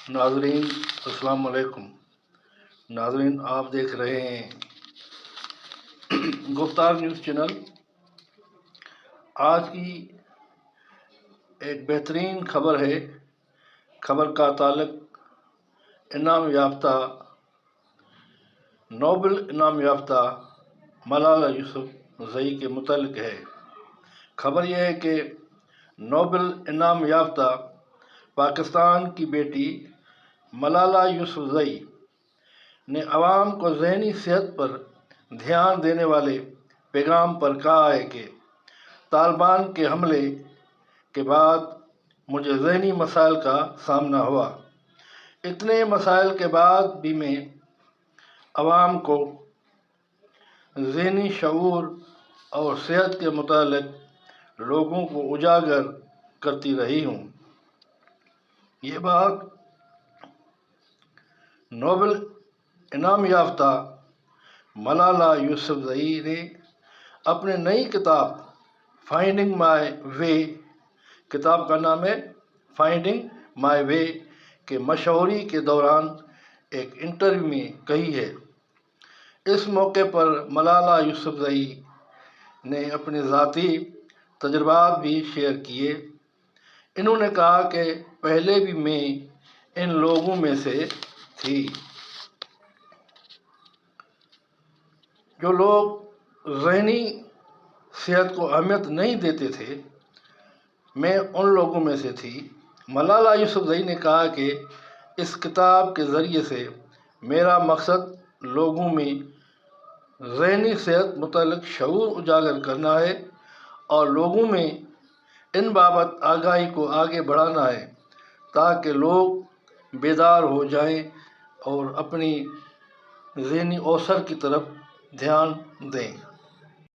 ناظرین السلام علیکم۔ ناظرین آپ دیکھ رہے ہیں گفتار نیوز چینل۔ آج کی ایک بہترین خبر ہے۔ خبر کا تعلق انعام یافتہ نوبل انعام یافتہ ملالہ یوسفزئی کے متعلق ہے۔ خبر یہ ہے کہ نوبل انعام یافتہ پاکستان کی بیٹی ملالہ یوسفزئی نے عوام کو ذہنی صحت پر دھیان دینے والے پیغام پر کہا ہے کہ طالبان کے حملے کے بعد مجھے ذہنی مسائل کا سامنا ہوا۔ اتنے مسائل کے بعد بھی میں عوام کو ذہنی شعور اور صحت کے متعلق لوگوں کو اجاگر کرتی رہی ہوں۔ یہ بات نوبل انعام یافتہ ملالہ یوسفزئی نے اپنے نئی کتاب فائنڈنگ مائی وے، کتاب کا نام ہے فائنڈنگ مائی وے، کے مشہوری کے دوران ایک انٹرویو میں کہی ہے۔ اس موقع پر ملالہ یوسفزئی نے اپنے ذاتی تجربات بھی شیئر کیے۔ انہوں نے کہا کہ پہلے بھی میں ان لوگوں میں سے تھی جو لوگ ذہنی صحت کو اہمیت نہیں دیتے تھے، میں ان لوگوں میں سے تھی۔ ملالہ یوسفزئی نے کہا کہ اس کتاب کے ذریعے سے میرا مقصد لوگوں میں ذہنی صحت متعلق شعور اجاگر کرنا ہے اور لوگوں میں ان بابت آگاہی کو آگے بڑھانا ہے تاکہ لوگ بیدار ہو جائیں اور اپنی ذہنی اوسر کی طرف دھیان دیں۔